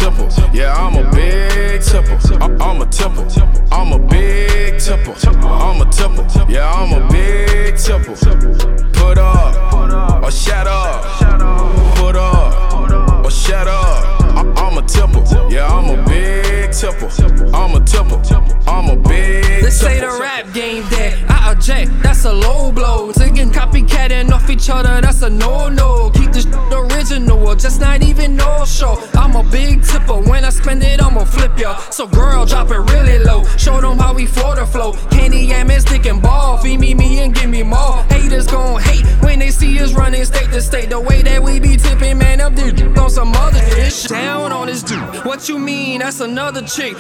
tipple. Yeah, I'm a big tipple. I'm a tipple. I'm a big tipple. I'm a tipple. Yeah, I'm a big tipple. Put up or shut up. Put up or shut up. I'm a tipple. Yeah, I'm a big tipple. I'm a tipple. I'm a big They say the rap game dead. I object, that's a low blow. Taking copycatting off each other, that's a no-no. Keep the shit original or just not even no show. I'm a big tipper, when I spend it, I'ma flip ya. So girl, drop it really low. Show them how we for the flow. Candy, yam, and stick and ball. Feed me and give me more. Haters gon' hate when they see us running state to state. The way that we be tipping, man, up dude on some other shit. Down on this dude. What you mean? That's another chick.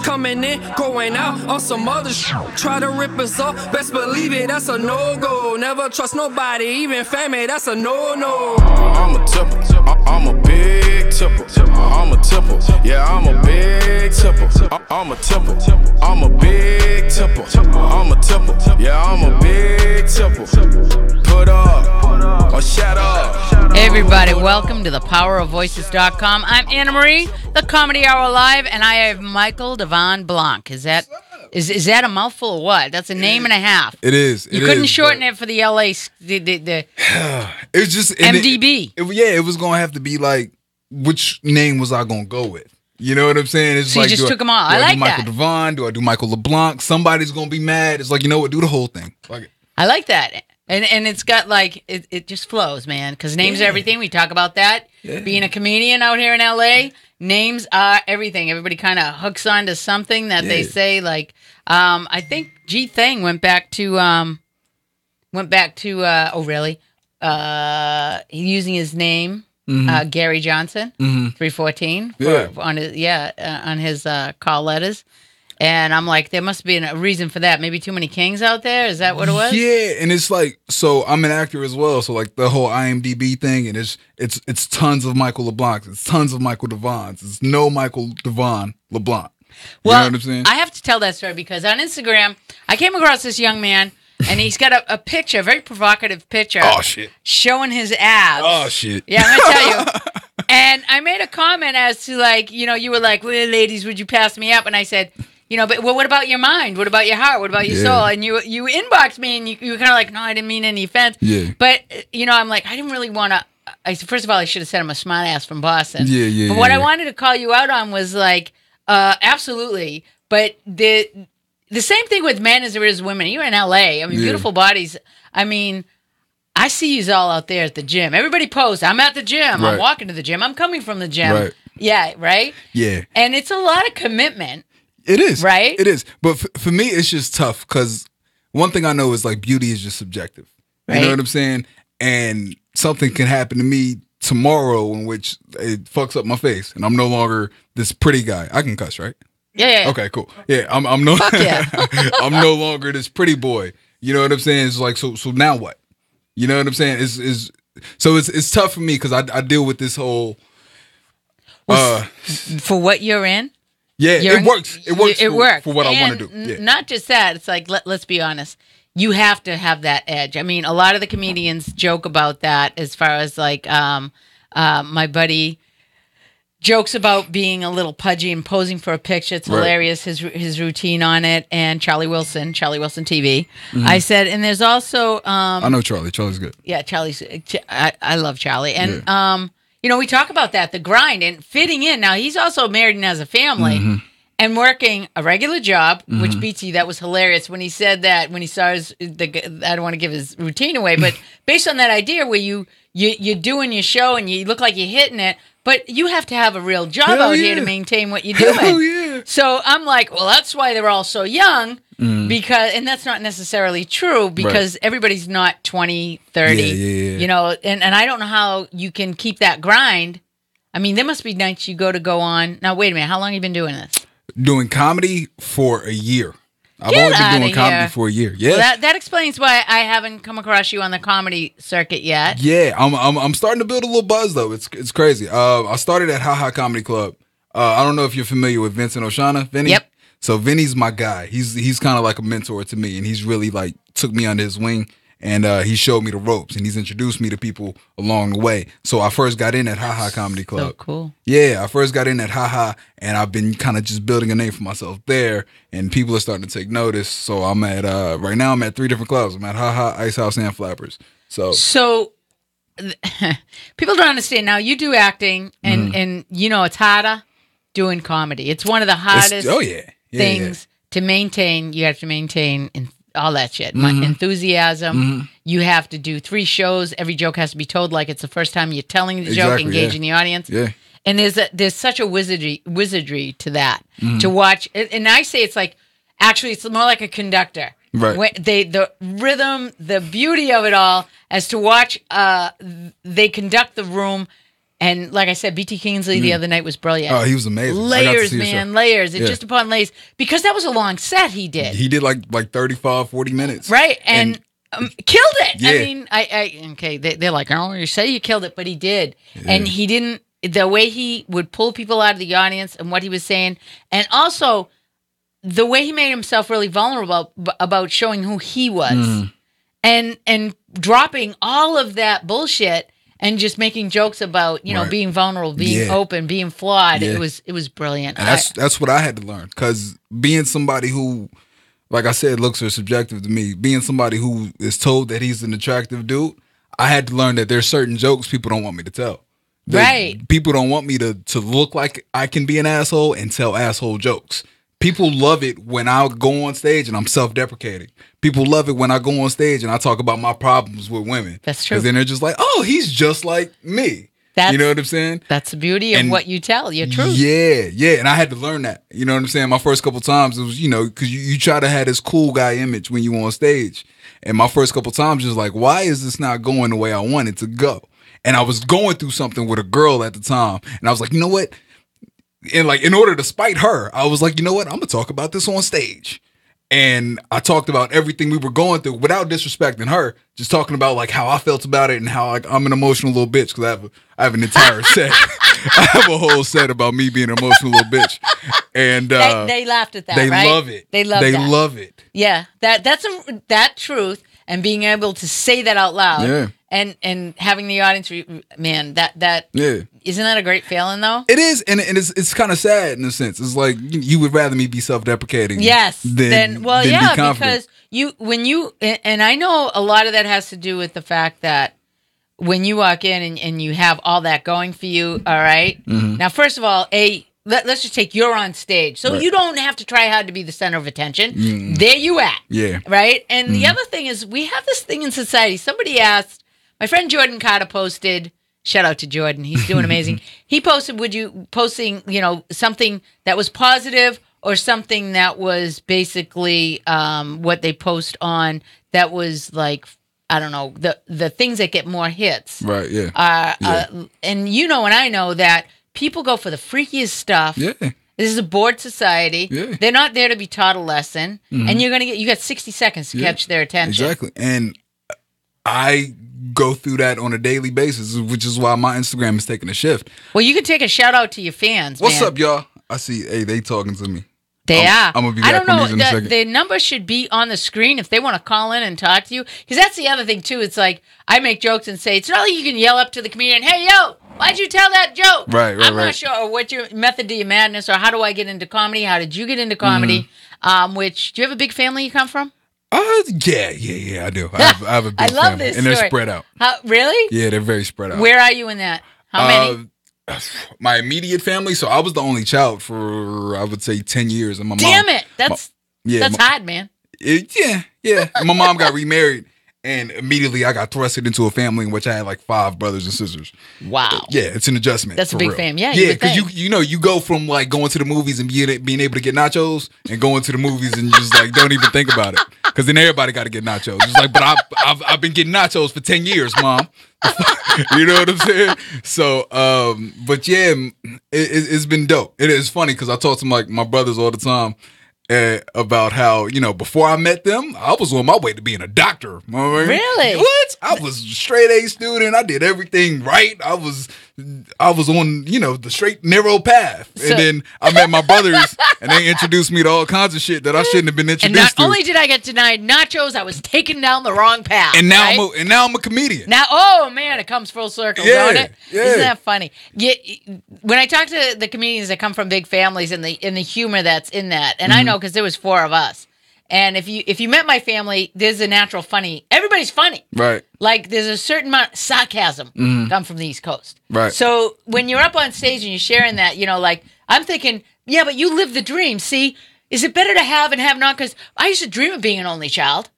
Coming in, going out on some other shit. Try to rip us off, best believe it, that's a no-go. Never trust nobody, even family, that's a no-no. I'm a tipple. I'm a big tipple. I'm a tipple. Yeah, I'm a big tipple. I'm a tipple. I'm a big tipple. I'm a tipple. Yeah, I'm a big tipple. Put up or shut up. Hey everybody, welcome to thepowerofvoices.com. I'm Anna Marie, the Comedy Hour Live, and I have Michael Devon Blanc. Is that a mouthful or what? That's a name and a half. It is. You couldn't shorten it for the LA, the it's just MDB. It was gonna have to be like, which name was I gonna go with? You know what I'm saying? It's so like, you just took them all. Do I like do Michael that. Devon? Do I do Michael LeBlanc? Somebody's gonna be mad. It's like, you know what? Do the whole thing. Fuck it. I like that. And it's got like, it just flows, man, because names are everything. We talk about that. Yeah. Being a comedian out here in LA, names are everything. Everybody kind of hooks onto something that they say. Like, I think G Thing went back to oh really? Using his name, Gary Johnson, 314 on his call letters. And I'm like, there must be a reason for that. Maybe too many kings out there? Is that what it was? Yeah, and it's like, so I'm an actor as well. So like the whole IMDb thing, and it's tons of Michael LeBlancs. It's tons of Michael Devons. It's no Michael Devon LeBlanc. You know what I'm saying? I have to tell that story because on Instagram, I came across this young man, and he's got a picture, a very provocative picture. Oh, shit. Showing his abs. Oh, shit. Yeah, I'm going to tell you. And I made a comment as to like, you were like, well, ladies, would you pass me up? And I said, but what about your mind? What about your heart? What about your soul? And you inboxed me, and you were kind of like, no, I didn't mean any offense. Yeah. But, I'm like, I didn't really want to. First of all, I should have said I'm a smart ass from Boston. Yeah. But what I wanted to call you out on was like, absolutely. But the same thing with men as there is women. You're in LA. I mean, beautiful bodies. I mean, I see you all out there at the gym. Everybody posts. I'm at the gym. Right. I'm walking to the gym. I'm coming from the gym. Right. Yeah, right? Yeah. And it's a lot of commitment. It is. Right? It is. But for me, it's just tough because one thing I know is like beauty is just subjective. You Right. know what I'm saying? And something can happen to me tomorrow in which it fucks up my face and I'm no longer this pretty guy. I can cuss, right? Yeah. Okay, cool. Yeah, I'm no Fuck yeah. I'm no longer this pretty boy. You know what I'm saying? It's like so now what? You know what I'm saying? It's tough for me because I deal with this whole For what you're in? Yeah, it works. It works for what I want to do. Yeah. Not just that. It's like, let's be honest. You have to have that edge. I mean, a lot of the comedians joke about that as far as like my buddy jokes about being a little pudgy and posing for a picture. It's hilarious, his routine on it. And Charlie Wilson TV. I said, and there's also... I know Charlie. Charlie's good. Yeah, I love Charlie. And... we talk about that, the grind and fitting in. Now, he's also married and has a family and working a regular job, which beats you. That was hilarious when he said that, when he saw I don't want to give his routine away, but based on that idea where you're doing your show and you look like you're hitting it, but you have to have a real job here to maintain what you're doing. Hell yeah. So I'm like, well, that's why they're all so young. Because, and that's not necessarily true because everybody's not 20, 30, yeah. And I don't know how you can keep that grind. I mean, there must be nights you go on. Now, wait a minute. How long have you been doing this? Doing comedy for a year. I've only been doing comedy for a year. Yeah. Well, that explains why I haven't come across you on the comedy circuit yet. Yeah, I'm starting to build a little buzz though. It's crazy. I started at Ha Ha Comedy Club. I don't know if you're familiar with Vincent Oshana, Vinny. Yep. So Vinny's my guy. He's kind of like a mentor to me, and he's really like took me under his wing. and he showed me the ropes, and he's introduced me to people along the way. So I first got in at Ha Ha Comedy Club. So cool. Yeah, I first got in at Ha Ha, and I've been kind of just building a name for myself there, and people are starting to take notice. So I'm at right now I'm at 3 different clubs. I'm at Ha Ha, Ice House, and Flappers. So people don't understand now. You do acting, and you know it's harder doing comedy. It's one of the hardest things to maintain. You have to maintain all that shit. Enthusiasm. You have to do 3 shows. Every joke has to be told like it's the first time you're telling the joke, engaging the audience. Yeah. And there's such a wizardry to that to watch. And I say it's like actually it's more like a conductor. Right. The rhythm, the beauty of it all, as to watch they conduct the room. And like I said, B.T. Kingsley the other night was brilliant. Oh, he was amazing. Layers, man, layers. It's just upon layers. Because that was a long set he did. He did like 35, 40 minutes. Right, and killed it. Yeah. I mean, okay, they're like, oh, you say you killed it, but he did. Yeah. And he didn't, the way he would pull people out of the audience and what he was saying, and also the way he made himself really vulnerable about showing who he was. And dropping all of that bullshit and just making jokes about, you know, being vulnerable, being open, being flawed. Yeah. It was brilliant. And that's what I had to learn, because being somebody who, like I said, looks are subjective to me. Being somebody who is told that he's an attractive dude, I had to learn that there's certain jokes people don't want me to tell. Right. People don't want me to look like I can be an asshole and tell asshole jokes. People love it when I go on stage and I'm self-deprecating. People love it when I go on stage and I talk about my problems with women. That's true. Because then they're just like, oh, he's just like me. You know what I'm saying? That's the beauty of what you tell, your truth. Yeah. And I had to learn that. You know what I'm saying? My first couple times, it was, you know, because you try to have this cool guy image when you on stage. And my first couple times, just like, why is this not going the way I want it to go? And I was going through something with a girl at the time. And I was like, you know what? And like, in order to spite her, I was like, you know what? I'm going to talk about this on stage. And I talked about everything we were going through without disrespecting her, just talking about like how I felt about it and how like I'm an emotional little bitch, because I have an entire set. I have a whole set about me being an emotional little bitch. And they laughed at that, they right? love it. They love it. Yeah, that's that truth, and being able to say that out loud, and having the audience, man, that isn't that a great feeling though? It is, and it's kind of sad in a sense. It's like you would rather me be self-deprecating, yes, than be confident. Because and I know a lot of that has to do with the fact that when you walk in and you have all that going for you, all right. Now, first of all, let's just take you're on stage, so you don't have to try hard to be the center of attention. There you at, right. And the other thing is, we have this thing in society. Somebody asked, my friend Jordan Carter posted. Shout out to Jordan, he's doing amazing. He posted, posting, you know, something that was positive or something that was basically what they post on that was like, I don't know, the things that get more hits. Right, yeah. And you know, and I know that people go for the freakiest stuff. Yeah. This is a bored society. Yeah. They're not there to be taught a lesson. And you got 60 seconds to catch their attention. Exactly. And I go through that on a daily basis, which is why my Instagram is taking a shift. Well, you can take a shout out to your fans. What's up, y'all? I see, they talking to me. They are. I'm gonna be back on these in a second. The number should be on the screen if they want to call in and talk to you. Because that's the other thing too. It's like I make jokes and say it's not like you can yell up to the comedian, "Hey, yo, why'd you tell that joke?" Right. I'm not sure what your method to your madness, or how do I get into comedy? How did you get into comedy? Which do you have a big family you come from? Yeah, I do. I have a big family. I love this and story. They're spread out. Really? Yeah, they're very spread out. Where are you in that? How many? My immediate family. So I was the only child for, I would say, 10 years. And my Damn mom, it. That's hard, man. Yeah. My mom got remarried, and immediately I got thrusted into a family in which I had like 5 brothers and sisters. Wow. Yeah, it's an adjustment. That's a big real. fam. Yeah, because you go from like going to the movies and being able to get nachos, and going to the movies and just like don't even think about it, because then everybody got to get nachos. It's like, but I've been getting nachos for 10 years, Mom. You know what I'm saying? So, but yeah, it's been dope. It is funny because I talk to my brothers all the time, about how, before I met them, I was on my way to being a doctor. You know what I mean? Really? What? I was a straight A student. I did everything right. I was on, the straight narrow path. And then I met my brothers and they introduced me to all kinds of shit that I shouldn't have been And introduced not to. only did I get denied nachos, I was taken down the wrong path. And now right? I'm a comedian. Now, oh man, it comes full circle, Yeah, don't it? yeah. Isn't that funny? When I talk to the comedians that come from big families and the humor that's in that, and I know because there was 4 of us, and if you met my family, there's a natural funny. Everybody's funny, Right. Like there's a certain amount of sarcasm come from the East Coast, Right. So when you're up on stage and you're sharing that, like I'm thinking, yeah, but you live the dream. See, is it better to have and have not? Because I used to dream of being an only child.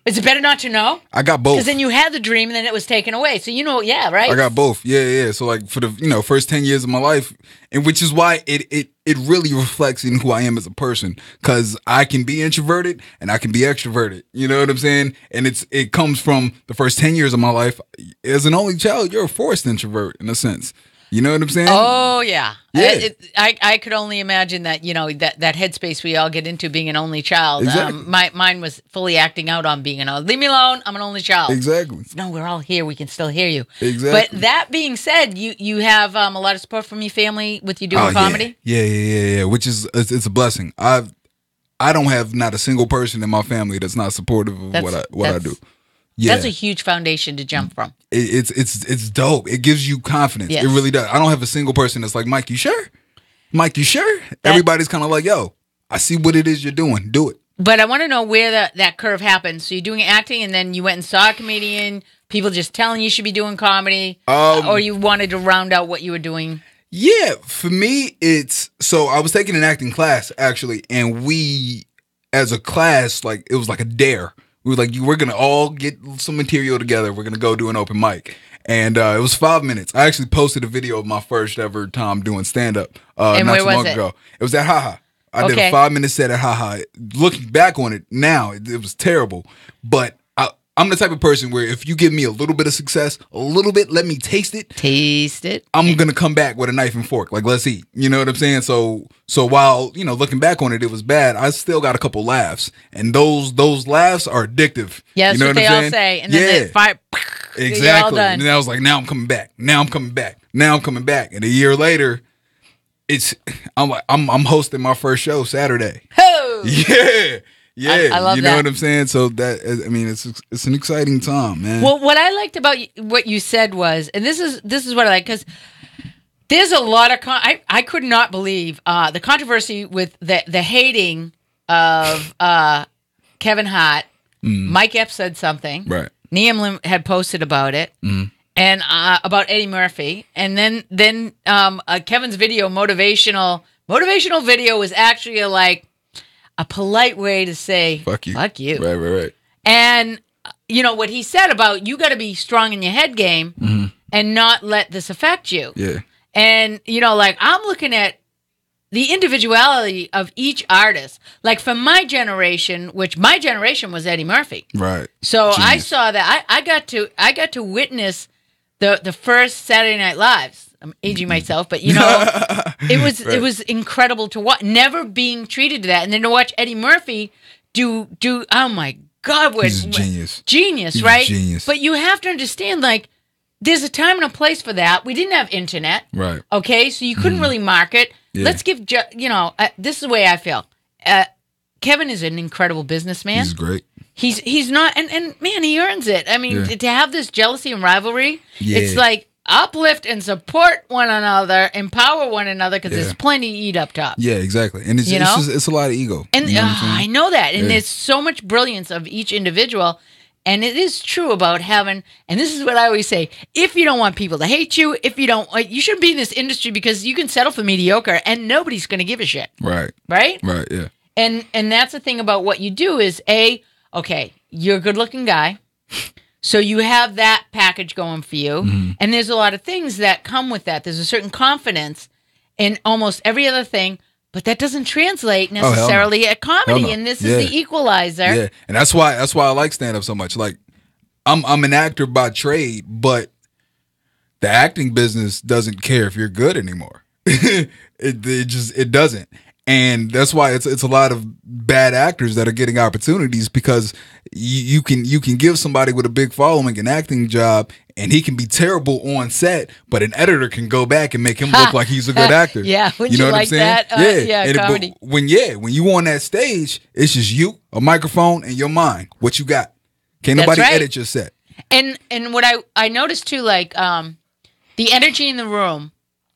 Is it better not to know? I got both. Because then you had the dream and then it was taken away. So yeah, right? I got both. Yeah. So like for the first 10 years of my life, and which is why it really reflects in who I am as a person, because I can be introverted and I can be extroverted. You know what I'm saying? And it comes from the first 10 years of my life. As an only child, you're a forced introvert in a sense. You know what I'm saying? Oh yeah. Yeah. I could only imagine that that headspace we all get into being an only child. Exactly. Mine was fully acting out on being leave me alone. I'm an only child. Exactly. No, we're all here. We can still hear you. Exactly. But that being said, you have a lot of support from your family with you doing comedy. Yeah. Which is it's a blessing. I don't have not a single person in my family that's not supportive of what I do. Yeah. That's a huge foundation to jump from. It's dope. It gives you confidence. Yes. It really does. I don't have a single person that's like, Mike, you sure? Mike, you sure? Everybody's kind of like, yo, I see what it is you're doing. Do it. But I want to know where that curve happened. So you're doing acting, and then you went and saw a comedian. People just telling you should be doing comedy, or you wanted to round out what you were doing. Yeah, for me, so I was taking an acting class actually, and we, as a class, like it was like a dare. We were like, we're gonna all get some material together. We're gonna go do an open mic, and it was 5 minutes. I actually posted a video of my first ever time doing stand up not where too was long it? ago. It was at Haha. I did a 5-minute set at Haha. Looking back on it now, it was terrible, but I'm the type of person where if you give me a little bit of success, a little bit, let me taste it. I'm gonna come back with a knife and fork. Like, let's eat. You know what I'm saying? So while looking back on it, it was bad. I still got a couple laughs, and those laughs are addictive. Yeah, that's what they all say. And then they fire. Exactly. You're all done. And then I was like, now I'm coming back. Now I'm coming back. Now I'm coming back. And a year later, I'm hosting my first show Saturday. Oh! Yeah. Yeah, I love you know that. what I'm saying? So it's an exciting time, man. Well, what I liked about what you said was, and this is what I like, because there's a lot of I could not believe the controversy with the hating of Kevin Hart. Mike Epps said something. Right. Liam Lim had posted about it. And about Eddie Murphy, and then Kevin's motivational video was actually a polite way to say fuck you. Right. And what he said about you got to be strong in your head game and not let this affect you. Yeah. And I'm looking at the individuality of each artist. Like for my generation, which my generation was Eddie Murphy. Right. So Genius. I saw that. I got to witness the first Saturday Night Lives. I'm aging myself, but it was incredible to watch. Never being treated to that, and then to watch Eddie Murphy do. Oh my God, he's a genius. Genius, right? Genius. But you have to understand, there's a time and a place for that. We didn't have internet, right? Okay, so you couldn't really market. Yeah. Let's give this is the way I feel. Kevin is an incredible businessman. He's great. He's not, and man, he earns it. I mean, to have this jealousy and rivalry, it's like uplift and support one another, empower one another, because there's plenty to eat up top. Yeah, exactly. And it's a lot of ego. And I know that. And there's so much brilliance of each individual. And it is true about having, and this is what I always say, if you don't want people to hate you, you shouldn't be in this industry, because you can settle for mediocre and nobody's going to give a shit. Right. Right? Right, yeah. And that's the thing about what you do is, okay, you're a good-looking guy, so you have that package going for you, and there's a lot of things that come with that. There's a certain confidence in almost every other thing, but that doesn't translate necessarily at comedy, and this is the equalizer. Yeah, and that's why I like stand-up so much. Like, I'm an actor by trade, but the acting business doesn't care if you're good anymore. It doesn't. And that's why it's a lot of bad actors that are getting opportunities, because you can give somebody with a big following an acting job, and he can be terrible on set, but an editor can go back and make him look like he's a good actor. Yeah, would you know what like I'm saying? that? Yeah, And comedy. but when you on that stage, it's just you, a microphone, and your mind. What you got? Can't That's nobody right. edit your set. And what I noticed too, like the energy in the room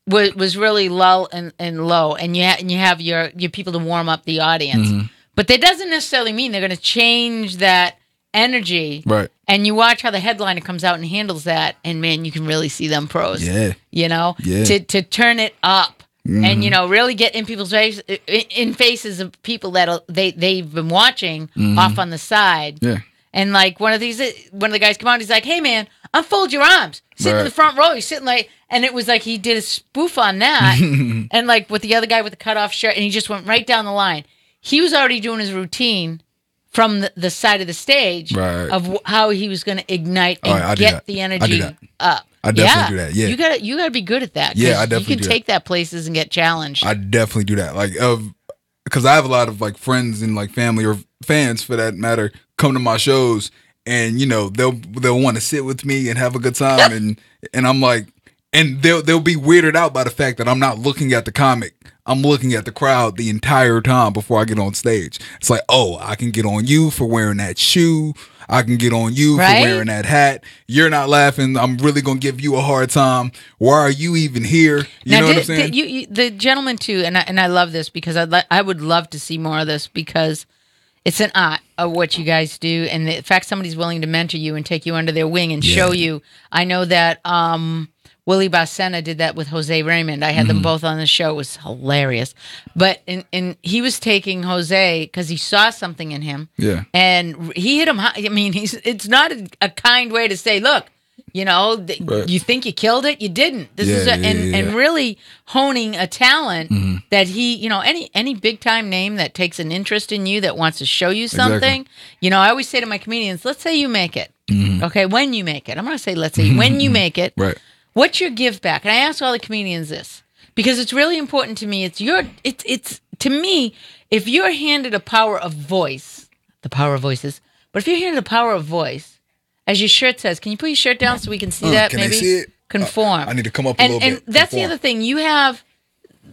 was really low and low, and you have your people to warm up the audience, but that doesn't necessarily mean they're going to change that energy. Right. And you watch how the headliner comes out and handles that, and man, you can really see them pros. Yeah. You know, Yeah. to turn it up. And really get in people's faces of people that they've been watching off on the side. Yeah. And like one of the guys come out, he's like, "Hey man, unfold your arms, sit in Right. the front row." He's sitting like, and it was like he did a spoof on that, and like with the other guy with the cut off shirt, and he just went right down the line. He was already doing his routine from the side of the stage Right. of how he was going to ignite and I do get that. the I do energy that. up. I definitely do that, yeah. you gotta be good at that. 'cause Yeah, I definitely you can do take that places and get challenged. I definitely do that. Like, because I have a lot of like friends and like family or fans for that matter come to my shows, and they'll want to sit with me and have a good time, and I'm like, and they'll be weirded out by the fact that I'm not looking at the comic. I'm looking at the crowd the entire time before I get on stage. It's like, oh, I can get on you for wearing that shoe. I can get on you Right? for wearing that hat. You're not laughing. I'm really going to give you a hard time. Why are you even here? You know what I'm saying? The gentleman too, and I love this because I would love to see more of this because it's an art of what you guys do, and the fact somebody's willing to mentor you and take you under their wing and show you. I know that Willie Barcena did that with Jose Raymond. I had them both on the show. It was hilarious. But and he was taking Jose because he saw something in him. Yeah. And he hit him high. I mean, it's not a kind way to say, look, Right. you think you killed it, you didn't. This is and really honing a talent that he, any big time name that takes an interest in you, that wants to show you something. I always say to my comedians, let's say you make it. Okay, when you make it. I'm going to say let's say when you make it. Right. What's your give back? And I ask all the comedians this because it's really important to me. It's to me, if you're handed a power of voice, the power of voices, but if you're handed a power of voice, as your shirt says, can you put your shirt down so we can see that? Can maybe they see it? Conform. I need to come up a little bit. And that's the Conform. other thing. You have,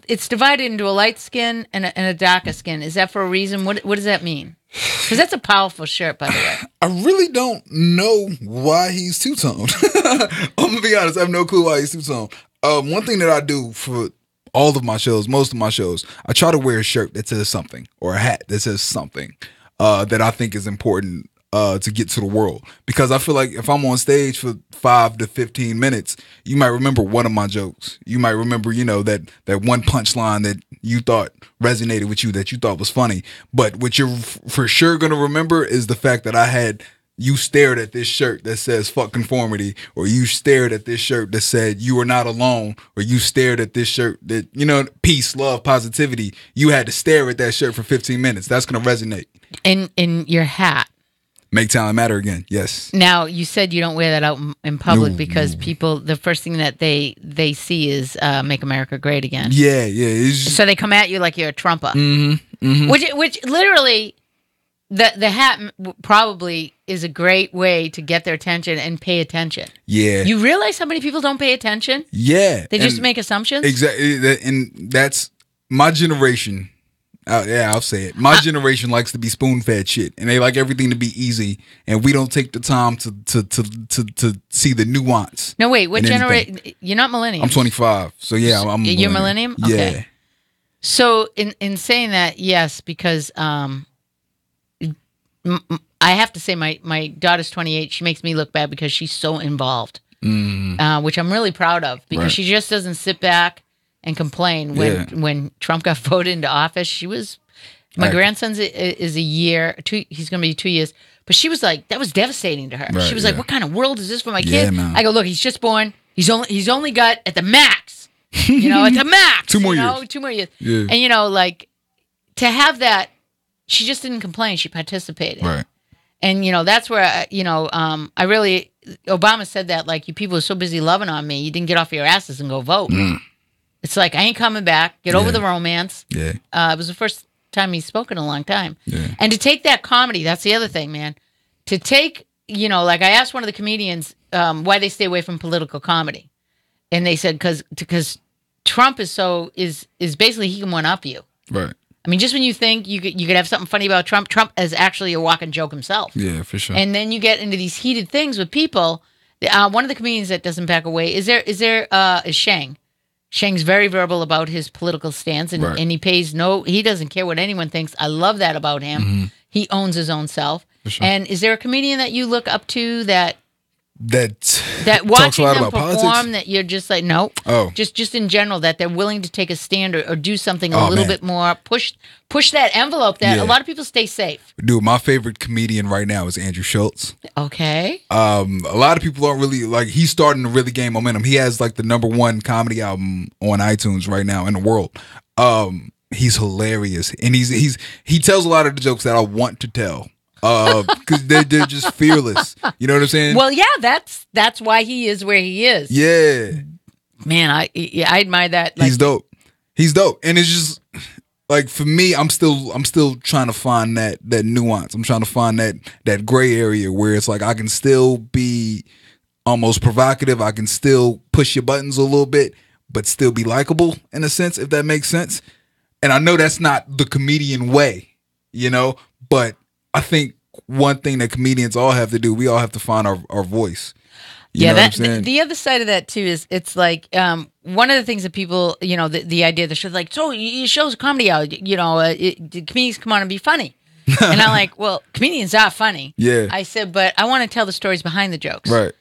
it's divided into a light skin and a darker skin. Is that for a reason? What does that mean? Because that's a powerful shirt, by the way. I really don't know why he's two-toned. I'm going to be honest. I have no clue why he's two-toned. One thing that I do for all of my shows, most of my shows, I try to wear a shirt that says something or a hat that says something that I think is important to get to the world. Because I feel like if I'm on stage for 5 to 15 minutes, you might remember one of my jokes. You might remember, that one punchline that you thought resonated with you, that you thought was funny. But what you're for sure going to remember is the fact that you stared at this shirt that says fuck conformity, or you stared at this shirt that said you are not alone, or you stared at this shirt that, peace, love, positivity. You had to stare at that shirt for 15 minutes. That's going to resonate. In your hat. Make talent matter again. Yes. Now, you said you don't wear that out in public because people, the first thing that they see is Make America Great Again. Yeah. It's just, So they come at you like you're a Trumper. Mm-hmm. Which literally, the hat probably is a great way to get their attention and pay attention. yeah. You realize how many people don't pay attention? yeah. They just And make assumptions? Exactly. And that's my generation. I'll say it. My generation likes to be spoon-fed shit, and they like everything to be easy, and we don't take the time to see the nuance. No, wait, what in generation? anything. You're not millennial. I'm 25, so yeah, I'm You're millennium? Yeah. Okay. So in saying that, yes, because I have to say my daughter's 28. She makes me look bad because she's so involved, which I'm really proud of because Right. she just doesn't sit back and complain. When Trump got voted into office, she was. My Right. grandson's is a year. He's going to be 2 years. But she was like, that was devastating to her. Right, she was like, yeah. what kind of world is this for my Yeah, kid? man. I go, look, he's just born. He's only got at the max. At the max. 2 more years. 2 more years. Yeah. And like to have that, she just didn't complain. She participated. Right. And that's where I really Obama said that, like, you people are so busy loving on me, you didn't get off your asses and go vote. It's like, I ain't coming back. Get over Yeah. the romance. Yeah. It was the first time he's spoken in a long time. Yeah. And to take that comedy, that's the other thing, man. To take, like I asked one of the comedians why they stay away from political comedy. And they said, because Trump is basically, he can one-up you. Right. I mean, just when you think you could have something funny about Trump is actually a walking joke himself. Yeah, for sure. And then you get into these heated things with people. One of the comedians that doesn't back away is Shang. Shang's very verbal about his political stance, and, Right. and he doesn't care what anyone thinks. I love that about him. Mm-hmm. He owns his own self. For sure. And is there a comedian that you look up to that that talks watching a lot them about perform politics? that you're just like, no? Oh. Just in general, that they're willing to take a stand or do something a Oh, little man. bit more, push that envelope that Yeah. a lot of people stay safe. Dude, my favorite comedian right now is Andrew Schultz. Okay. A lot of people don't really like. He's starting to really gain momentum. He has like the #1 comedy album on iTunes right now in the world. He's hilarious, and he tells a lot of the jokes that I want to tell. Because they're just fearless. You know what I'm saying? Well, yeah, that's why he is where he is. Yeah, Man, I admire that. Like, he's dope. He's dope, and it's just like for me, I'm still trying to find that nuance. I'm trying to find that gray area where it's like I can still be almost provocative. I can still push your buttons a little bit, but still be likable in a sense, if that makes sense. And I know that's not the comedian way, but I think one thing that comedians all have to do, we all have to find our voice. You know what I'm saying? The other side of that too is it's like one of the things that people, the idea of the show, like, so your show's a comedy hour, the comedians come on and be funny. And I'm like, well, comedians are funny. Yeah. I said, but I want to tell the stories behind the jokes. Right.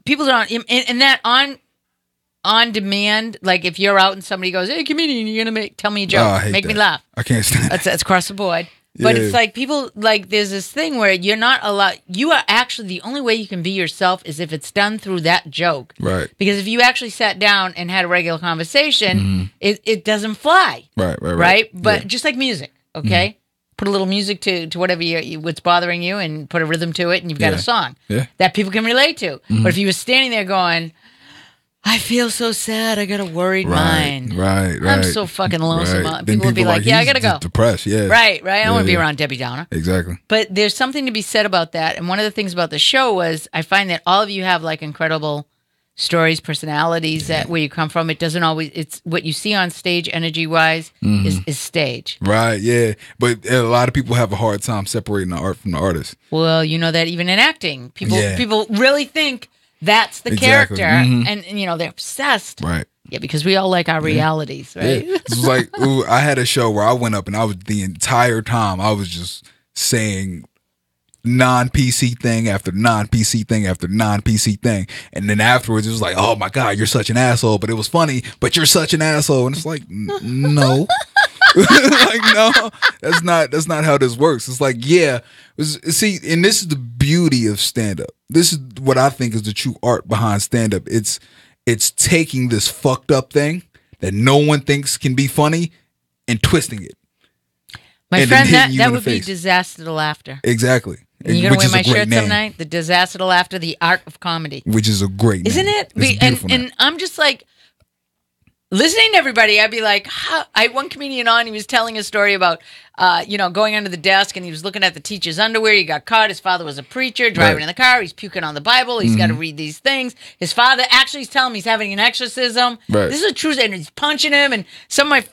People don't, and that on demand, like if you're out and somebody goes, hey, comedian, you're going to tell me a joke, I hate make me that. laugh. I can't stand that. That's across the board. But Yeah. it's like people, like there's this thing where you're not allowed, you are actually, the only way you can be yourself is if it's done through that joke. Right. Because if you actually sat down and had a regular conversation, it doesn't fly. Right. But Yeah. just like music, okay? Put a little music to whatever what's bothering you and put a rhythm to it and you've got Yeah. a song Yeah. that people can relate to. But if you were standing there going, I feel so sad, I got a worried mind. Right. I'm so fucking lonesome. Right. People Then would be like, yeah, I "He's gotta go. depressed, yeah. Right. I don't want to be Yeah. around Debbie Downer. Exactly. But there's something to be said about that. And one of the things about the show was I find that all of you have like incredible stories, personalities that where you come from. It doesn't always, it's what you see on stage energy wise is stage. Right, yeah. But a lot of people have a hard time separating the art from the artist. Well, you know that even in acting, people Yeah. really think that's the Exactly. character and they're obsessed. Right. Yeah, because we all like our realities, right? Yeah. It was like, I had a show where I went up and I was the entire time, I was just saying non-PC thing after non-PC thing after non-PC thing. And then afterwards it was like, oh my God, you're such an asshole. But it was funny, but you're such an asshole. And it's like, no. Like, no, that's not how this works. It's like, yeah. See, and this is the beauty of stand-up. This is what I think is the true art behind stand-up. It's taking this fucked up thing that no one thinks can be funny and twisting it. My And then friend, hitting you that in the would be face. disaster to laughter. Exactly. And you're going to Which wear is my a great shirt name. some night? The Disaster to Laughter, the Art of Comedy. Which is a great Isn't name. it? It's a beautiful name. And I'm just like, listening to everybody, I'd be like, I had one comedian on, he was telling a story about, going under the desk and he was looking at the teacher's underwear. He got caught. His father was a preacher, driving Right. in the car. He's puking on the Bible. He's got to read these things. His father actually is telling him he's having an exorcism. Right. This is a true, and he's punching him. And some of my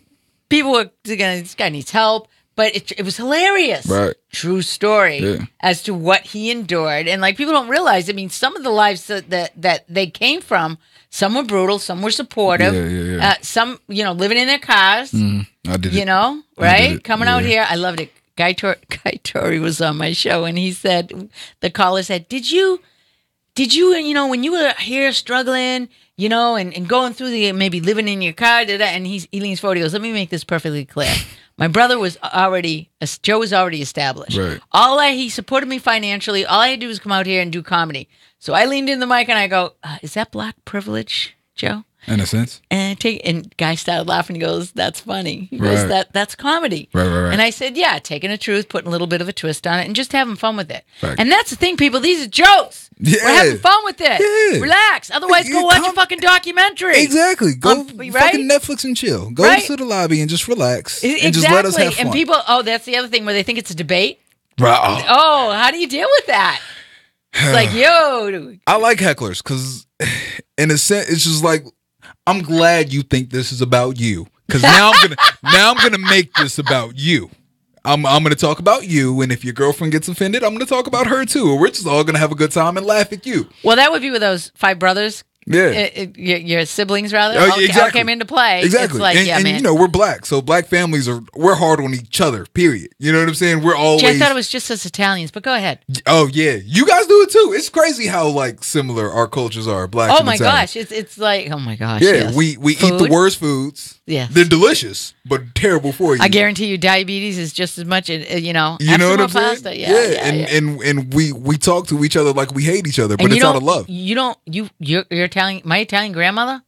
people were, this guy needs help. But it was hilarious. Right. True story Yeah. as to what he endured. And like people don't realize, I mean, some of the lives that they came from, some were brutal, some were supportive. Yeah. Some, living in their cars, I did it. right? it, Coming out yeah. here. I loved it. Guy Torrey was on my show and he said, the caller said, did you, when you were here struggling, and going through maybe living in your car, and he leans forward, he goes, let me make this perfectly clear. My brother Joe was already established. Right. He supported me financially. All I had to do was come out here and do comedy. So I leaned in the mic and I go, is that black privilege, Joe? In a sense. And guy started laughing. He goes, "That's funny." He goes, Right. "That's comedy." Right. And I said, "Yeah, taking the truth, putting a little bit of a twist on it, and just having fun with it." Right. And that's the thing, people. These are jokes. Yeah. We're having fun with it. Yeah. Relax. Otherwise, go watch a fucking documentary. Exactly. Go right? fucking Netflix and chill. Go Right? to the lobby and just relax. Exactly. And just let us have fun. And people, that's the other thing where they think it's a debate. Right. Oh, how do you deal with that? It's like, yo. I like hecklers because, in a sense, it's just like, I'm glad you think this is about you, because now I'm gonna make this about you. I'm gonna talk about you, and if your girlfriend gets offended, I'm gonna talk about her too. We're just all gonna have a good time and laugh at you. Well, that would be with those 5 brothers. Yeah. Your siblings, rather. Oh, all exactly. came into play. Exactly. It's like, and man. you know, we're black, so black families we're hard on each other. Period. You know what I'm saying? We're always. Gee, I thought it was just us Italians, but go ahead. Oh yeah, you guys do it too. It's crazy how like similar our cultures are. Black. Oh and my Italian. gosh, it's like, oh my gosh. Yeah, yes. we eat the Food. worst foods. Yes. They're delicious, but terrible for you. I guarantee you, diabetes is just as much. You know have some what more I'm saying? pasta. Yeah. And we talk to each other like we hate each other, but And it's out of love. You're Italian. My Italian grandmother.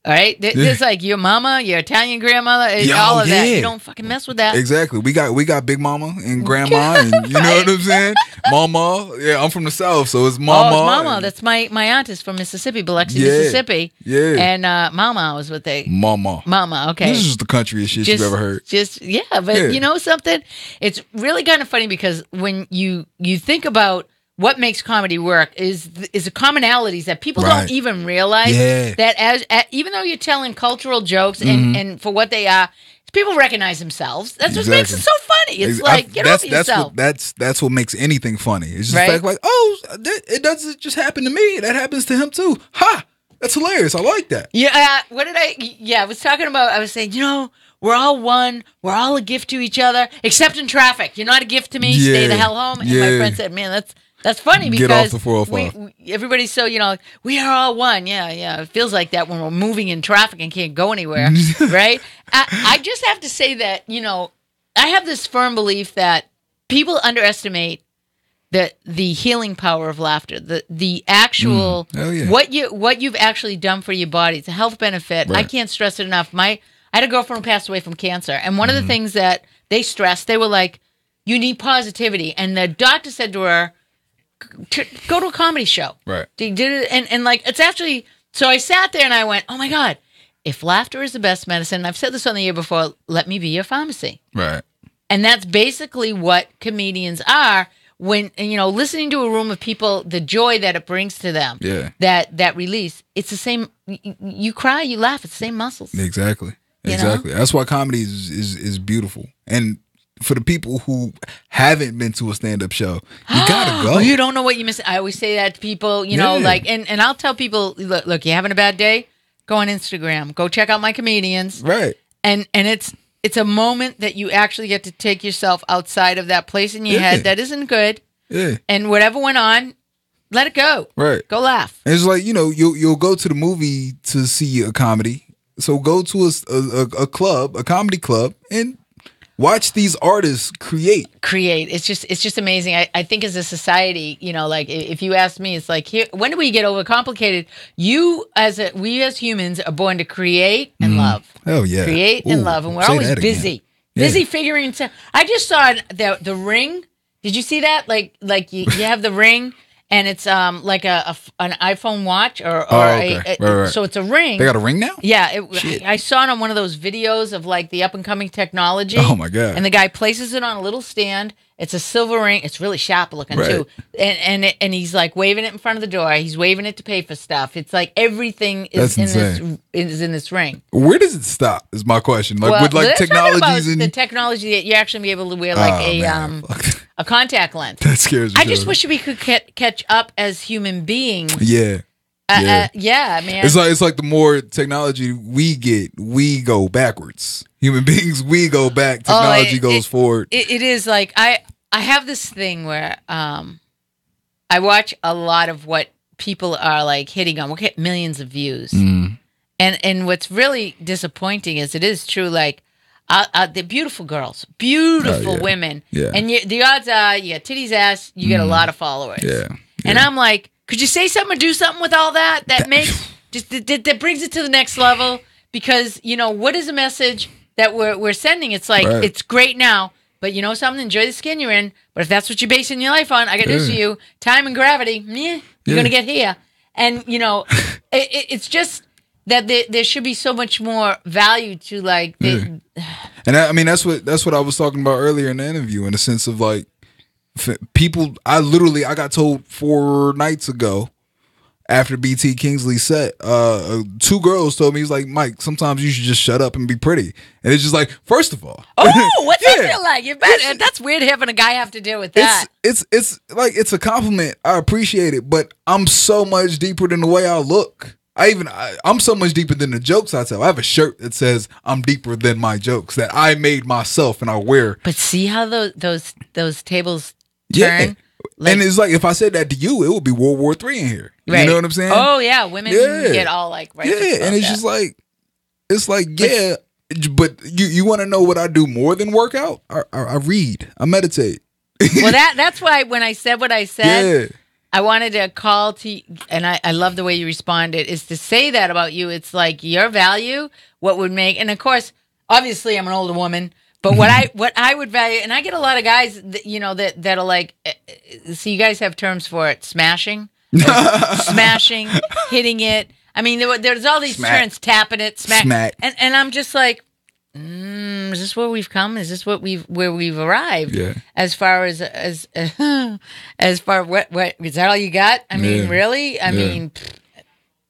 All right, there's like your mama, your Italian grandmother, all of that. You don't fucking mess with that. Exactly. We got Big Mama and Grandma, and you know what I'm saying. Mama. Yeah, I'm from the South, so it's Mama. Oh, it's Mama. That's my aunt is from Mississippi, Biloxi, Yeah. Mississippi. Yeah. And Mama was what they. Mama. Okay. This is just the countryest shit you've ever heard. But Yeah. you know something? It's really kind of funny because when you think about what makes comedy work is the commonalities that people Right. don't even realize Yeah. that even though you're telling cultural jokes and for what they are, people recognize themselves. That's what makes it so funny. It's like, get over yourself. That's what makes anything funny. It's just Right. the fact like, oh, it doesn't just happen to me. That happens to him too. Ha! That's hilarious. I like that. Yeah, I was talking about, I was saying, we're all one. We're all a gift to each other, except in traffic. You're not a gift to me. Yeah. Stay the hell home. And Yeah. my friend said, man, that's funny because Get off the 405. everybody's so, we are all one. Yeah. It feels like that when we're moving in traffic and can't go anywhere, right? I just have to say that, I have this firm belief that people underestimate the healing power of laughter, the actual Hell yeah. what you've actually done for your body. It's a health benefit. Right. I can't stress it enough. I had a girlfriend who passed away from cancer, and one of the things that they stressed, they were like, "You need positivity," and the doctor said to her, "Go to a comedy show." Right. They did it, and like it's actually. So I sat there and I went, "Oh my God, if laughter is the best medicine," and I've said this on the air before, let me be your pharmacy. Right. And that's basically what comedians are when, listening to a room of people, the joy that it brings to them, that release, it's the same. You cry, you laugh, it's the same muscles. Exactly. That's why comedy is beautiful. And for the people who haven't been to a stand-up show, you gotta go. Oh, you don't know what you miss. I always say that to people, and I'll tell people, look, you're having a bad day, go on Instagram, go check out my comedians. Right. And it's a moment that you actually get to take yourself outside of that place in your head that isn't good. Yeah. And whatever went on, let it go. Right. Go laugh. And it's like, you'll go to the movie to see a comedy. So go to a club, a comedy club, and watch these artists create. It's just amazing. I think as a society, like if you ask me, it's like, when do we get overcomplicated? We as humans are born to create and love. Oh yeah. Create and love. And we're always busy. Yeah. Busy figuring stuff. I just saw the Ring. Did you see that? Like you have the Ring and it's like an iPhone watch or okay. Right. So it's a ring. They got a ring now? Yeah, I saw it on one of those videos of like the up and coming technology. Oh my God. And the guy places it on a little stand. It's a silver ring. It's really sharp looking too. And he's like waving it in front of the door. He's waving it to pay for stuff. It's like everything is in this ring. Where does it stop? Is my question. Like with like let's talk technologies about and the technology that you actually be able to wear like a contact lens. That scares me. I just wish we could catch up as human beings. Yeah. Yeah, man. It's like the more technology we get, we go backwards. Human beings, we go back. Technology goes forward. It is like I have this thing where I watch a lot of what people are like hitting on. We'll get millions of views, and what's really disappointing is it is true. Like they're beautiful girls, beautiful women, and the odds are you got titties, ass, you get a lot of followers. Yeah. And I'm like, could you say something or do something with all that makes just that brings it to the next level, because what is a message that we're sending? It's like, it's great now, but you know something, enjoy the skin you're in. But if that's what you're basing your life on, I got news for you: time and gravity. You're gonna get here, and it's just that there should be so much more value to like. And that's what I was talking about earlier in the interview, in the sense of like people. I got told 4 nights ago, after BT Kingsley set, 2 girls told me, he's like, Mike, sometimes you should just shut up and be pretty. And it's just like, first of all, what's that feel like? You bet. That's weird having a guy have to deal with that. It's like, it's a compliment. I appreciate it, but I'm so much deeper than the way I look. I'm so much deeper than the jokes I tell. I have a shirt that says I'm deeper than my jokes that I made myself and I wear. But see how those tables turn? Yeah. And it's like, if I said that to you, it would be World War III in here. Right. You know what I'm saying? Oh yeah, women get all like and it's just like, but you want to know what I do more than workout? I read, I meditate. Well, that's why when I said what I said, I wanted to call to, and I love the way you responded, is to say that about you. It's like your value, what would make, and of course, obviously, I'm an older woman. But what I would value, and I get a lot of guys that, that are like, so you guys have terms for it: smashing, hitting it. I mean, there's all these terms: tapping it, smack. And I'm just like, is this where we've come? Is this where we've arrived? Yeah. As far as what is that all you got? I mean, really? I mean,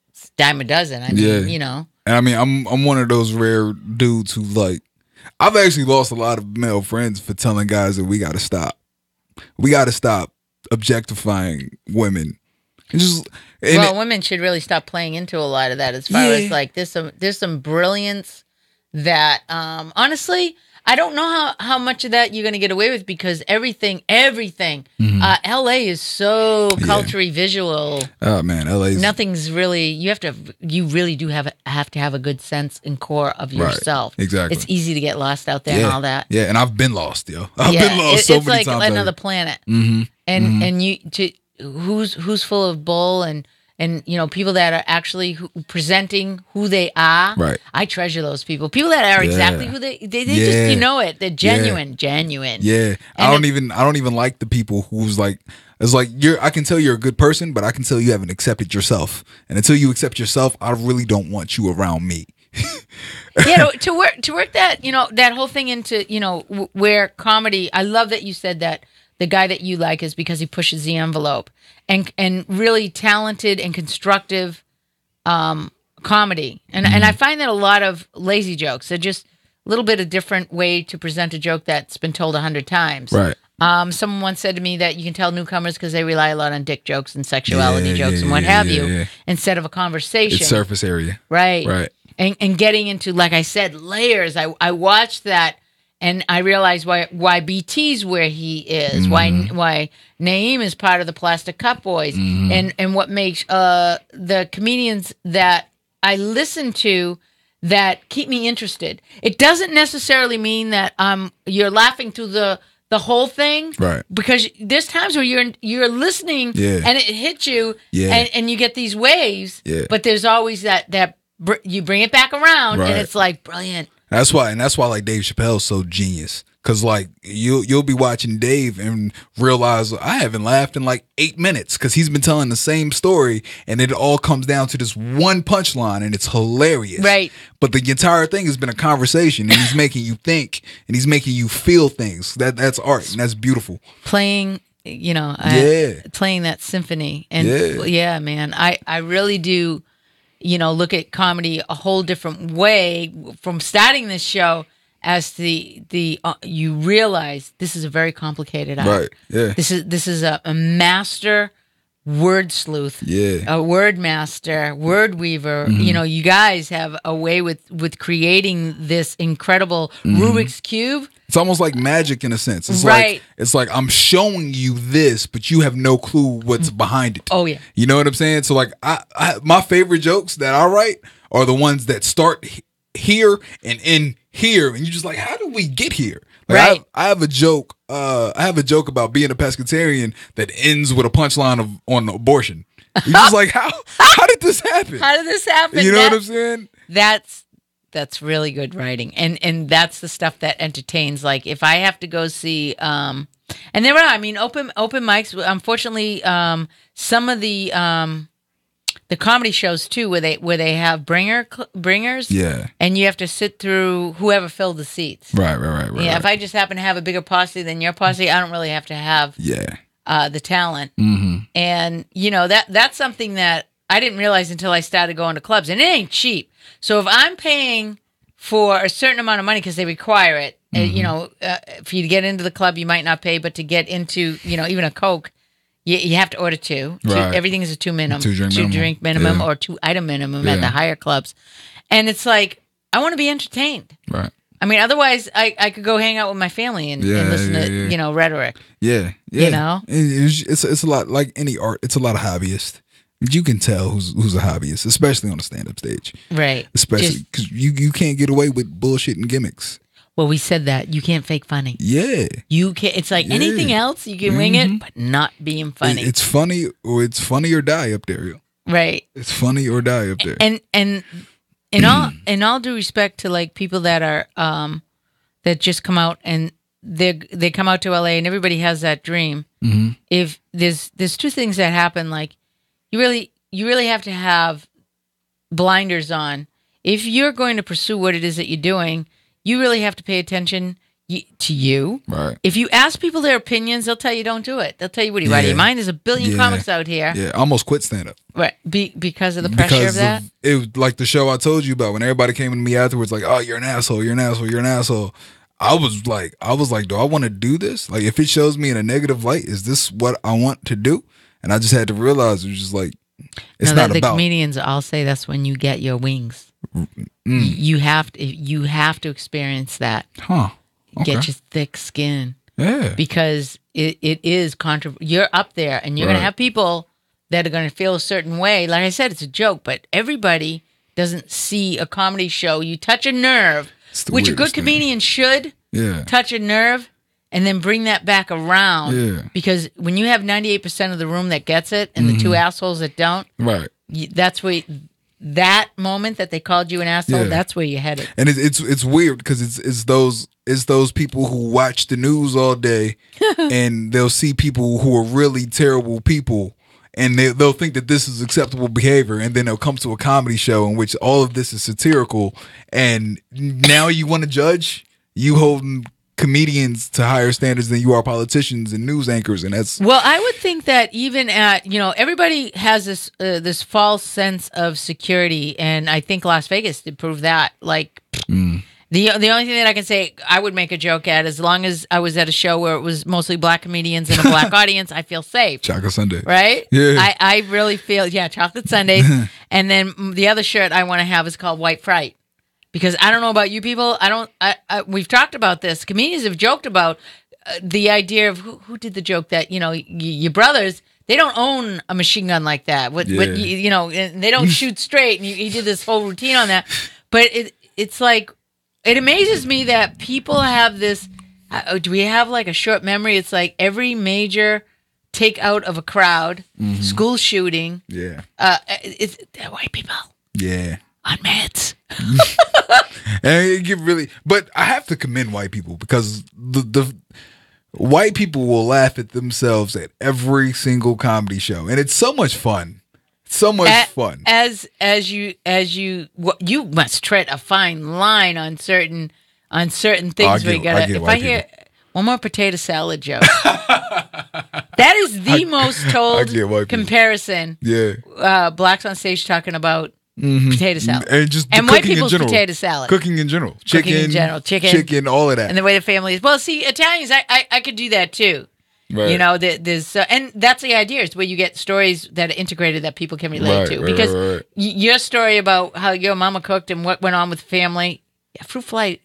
it's a dime a dozen. I mean, And I mean, I'm one of those rare dudes who like. I've actually lost a lot of male friends for telling guys that we got to stop. We got to stop objectifying women. Women should really stop playing into a lot of that. As far as like, there's some brilliance that honestly, I don't know how much of that you're going to get away with, because everything. LA is so culturally visual. Oh man, LA. Nothing's really. You really do have to have a good sense and core of yourself. Right. Exactly. It's easy to get lost out there and all that. Yeah, and I've been lost, yo. I've been lost so many times. It's like another planet. And who's full of bull and people that are actually presenting who they are. Right. I treasure those people. People that are exactly who they just, they're genuine. Yeah. I don't even like the people who's like, it's like, I can tell you're a good person, but I can tell you haven't accepted yourself. And until you accept yourself, I really don't want you around me. To work that, that whole thing into, where comedy, I love that you said that the guy that you like is because he pushes the envelope, and really talented and constructive comedy. And I find that a lot of lazy jokes are just a little bit of different way to present a joke that's been told 100 times. Right. Someone once said to me that you can tell newcomers because they rely a lot on dick jokes and sexuality jokes and what have you, instead of a conversation. It's surface area. Right. Right. And getting into, like I said, layers. I watched that. And I realized why BT's where he is, why Naeem is part of the Plastic Cup Boys, and what makes the comedians that I listen to that keep me interested. It doesn't necessarily mean that you're laughing through the whole thing, right? Because there's times where you're listening and it hits you, and you get these waves, but there's always that you bring it back around, and it's like brilliant. That's why like Dave Chappelle's so genius, because like you'll be watching Dave and realize I haven't laughed in like 8 minutes because he's been telling the same story, and it all comes down to this one punchline, and it's hilarious. Right. But the entire thing has been a conversation, and he's making you think, and he's making you feel things. That's art, and that's beautiful. Playing that symphony, and man, I really do. Look at comedy a whole different way from starting this show, as you realize this is a very complicated art. Right. Yeah. This is a master word sleuth. Yeah. A word master, word weaver. You guys have a way with creating this incredible Rubik's Cube. It's almost like magic in a sense. It's right. Like I'm showing you this, but you have no clue what's behind it. Oh yeah. You know what I'm saying? So like I my favorite jokes that I write are the ones that start here and end here, and you're just like, how did we get here? Like, right. I have a joke. I have a joke about being a pescatarian that ends with a punchline on abortion. You're just like, how did this happen? How did this happen? You know what I'm saying? That's really good writing, and that's the stuff that entertains. Like if I have to go see, and there are, I mean, open mics. Unfortunately, some of the comedy shows too, where they have bringers, Yeah. and you have to sit through whoever filled the seats. Right. Yeah, if I just happen to have a bigger posse than your posse, I don't really have to have the talent. Mm-hmm. And that's something that I didn't realize until I started going to clubs, and it ain't cheap. So if I'm paying for a certain amount of money because they require it, for you to get into the club, you might not pay, but to get into even a Coke, you have to order two. Right. Everything is a two drink minimum Yeah. or 2 item minimum at the higher clubs, and it's like I want to be entertained. Right. I mean, otherwise I could go hang out with my family and listen to rhetoric. Yeah. It's a lot like any art. It's a lot of hobbyists. You can tell who's a hobbyist, especially on the stand-up stage. Right. Especially because you can't get away with bullshit and gimmicks. Well, we said that you can't fake funny. Yeah. You can. It's like anything else. You can wing it, but not being funny. It's funny or die up there. Yo. Right. It's funny or die up there. And in all due respect to like people that are that just come out and they come out to LA and everybody has that dream. Mm-hmm. If there's two things that happen, like you really have to have blinders on. If you're going to pursue what it is that you're doing, you really have to pay attention to you. Right. If you ask people their opinions, they'll tell you don't do it. They'll tell you, what are you out of your mind? There's a billion comics out here. Yeah, I almost quit stand-up. Right. Because of the pressure of that? It was like the show I told you about when everybody came to me afterwards like, oh, you're an asshole, you're an asshole, you're an asshole. I was like, do I want to do this? Like, if it shows me in a negative light, is this what I want to do? And I just had to realize it was just like, it's not the about. Comedians all say that's when you get your wings. You have to experience that. Huh. Okay. Get your thick skin. Yeah. Because it is you're up there and you're going to have people that are going to feel a certain way. Like I said, it's a joke, but everybody doesn't see a comedy show. You touch a nerve, which a good comedian should touch a nerve and then bring that back around. Yeah. Because when you have 98% of the room that gets it and the two assholes that don't, right. That's where that moment that they called you an asshole, that's where you're headed. And it's weird because it's those people who watch the news all day and they'll see people who are really terrible people and they'll think that this is acceptable behavior, and then they'll come to a comedy show in which all of this is satirical, and now you want to judge? You holding comedians to higher standards than you are politicians and news anchors, and that's I would think that even at everybody has this false sense of security, and I think Las Vegas did prove that. Like the only thing that I can say I would make a joke at, as long as I was at a show where it was mostly black comedians and a black audience, I feel safe. Chocolate Sunday, right? Yeah, I really feel chocolate Sundays, and then the other shirt I want to have is called White Fright. Because I don't know about you people. We've talked about this. Comedians have joked about the idea of who did the joke that, your brothers, they don't own a machine gun like that. And they don't shoot straight. And he did this whole routine on that. But it's like, it amazes me that people have this, do we have like a short memory? It's like every major takeout of a crowd, school shooting. Yeah. They're white people. Yeah. On meds. And it get really, but I have to commend white people because the white people will laugh at themselves at every single comedy show, and it's so much fun. So much fun. As you must tread a fine line on certain things. If I hear one more potato salad joke, that is the most told comparison. Yeah, blacks on stage talking about. Potato salad and white people's potato salad, cooking in general, chicken, all of that, and the way the family is. Well, see, Italians, I could do that too. Right. There's and that's the idea is where you get stories that are integrated that people can relate to. Because your story about how your mama cooked and what went on with the family, fruit fly.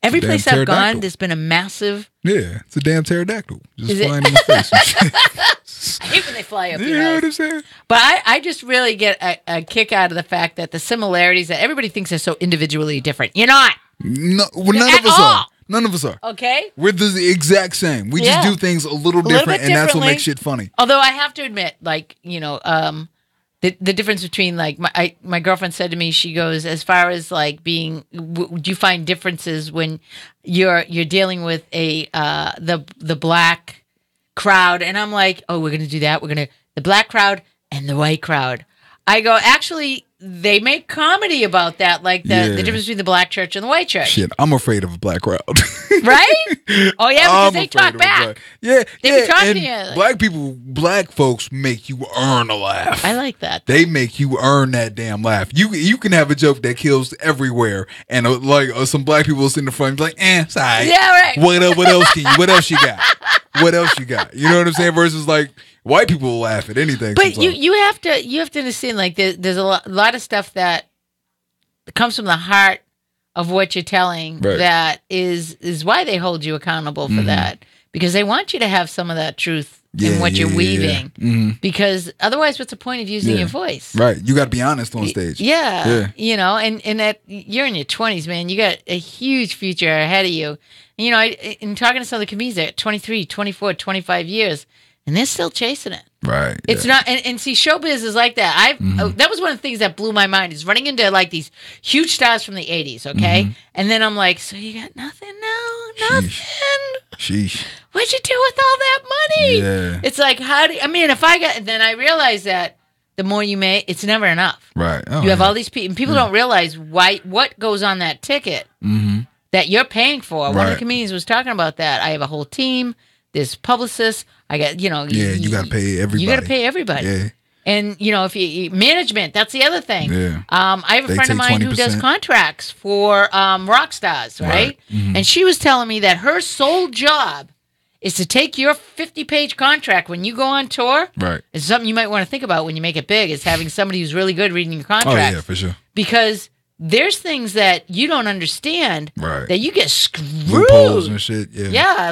Every place I've gone, there's been a massive. Yeah, it's a damn pterodactyl just flying in the face. I hate when they fly up. You know what I'm saying? But I just really get a kick out of the fact that the similarities that everybody thinks are so individually different. You're not. No, well, none of us are. None of us are. Okay. We're the exact same. We Yeah. just do things a little bit different, and that's what differently. makes shit funny. Although I have to admit, like, the difference between, like, my girlfriend said to me, she goes, as far as like being, do you find differences when you're dealing with the black crowd? And I'm like, oh, we're gonna do that. The black crowd and the white crowd. I go, actually, they make comedy about that, like the difference between the black church and the white church. Shit, I'm afraid of a black crowd. Right? Oh yeah, because I'm they afraid talk of a back. black- Yeah, They be talking and to you. black folks make you earn a laugh. I like that. They make you earn that damn laugh. You can have a joke that kills everywhere, and some black people will sit in the front and be like, it's all right. Yeah, right. What else you got? What else you got? You know what I'm saying? Versus like white people will laugh at anything. But sometimes. you have to understand, like, there's a lot of stuff that comes from the heart of what you're telling, Right. that is why they hold you accountable for that, because they want you to have some of that truth in what you're weaving. Because otherwise, what's the point of using your voice? Right. You got to be honest on stage. Yeah. And that you're in your 20s, man. You got a huge future ahead of you. And, in talking to some of the comedians at 23, 24, 25 years, and they're still chasing it. Right. It's not, and see, showbiz is like that. That was one of the things that blew my mind, is running into like these huge stars from the 80s, okay? And then I'm like, so you got nothing now? Nothing? Sheesh. What'd you do with all that money? Yeah. It's like, then I realized that the more you make, it's never enough. Right. Oh, You have all these people, and people don't realize what goes on that ticket that you're paying for. One of the Right. comedians was talking about that. I have a whole team. There's publicists. I got, you got to pay everybody. You got to pay everybody. Yeah. And, if you management, that's the other thing. Yeah. I have a They friend of take mine who does 20%. contracts for rock stars, right? And she was telling me that her sole job is to take your 50-page contract when you go on tour. Right. It's something you might want to think about when you make it big, is having somebody who's really good reading your contract. Oh, yeah, for sure. Because there's things that you don't understand Right. that you get screwed. Loopholes and shit. Yeah. Yeah,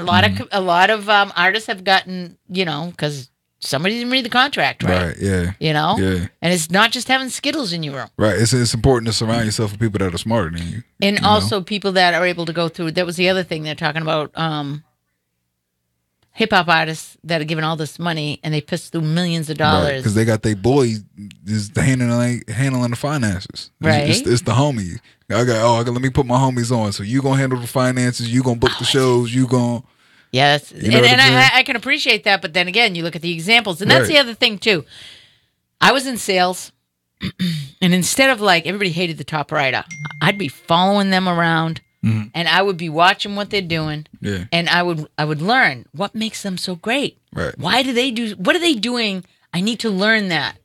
a lot of artists have gotten, because somebody didn't read the contract right. Right. Yeah. Yeah. Yeah. And it's not just having Skittles in your room. Right. It's important to surround yourself with people that are smarter than you. And you know? also people that are able to go through. That was the other thing they're talking about. Hip hop artists that are given all this money and they piss through millions of dollars. Because they got their boy is handling the finances. Right. It's the homie. Let me put my homies on. So you gonna handle the finances. You gonna book the shows. You gonna. Yes, You know what I'm and saying? I can appreciate that. But then again, you look at the examples, and that's Right. the other thing too. I was in sales, and instead of like everybody hated the top writer, I'd be following them around, and I would be watching what they're doing, Yeah. and I would learn what makes them so great. Right. Why do they do? What are they doing? I need to learn that.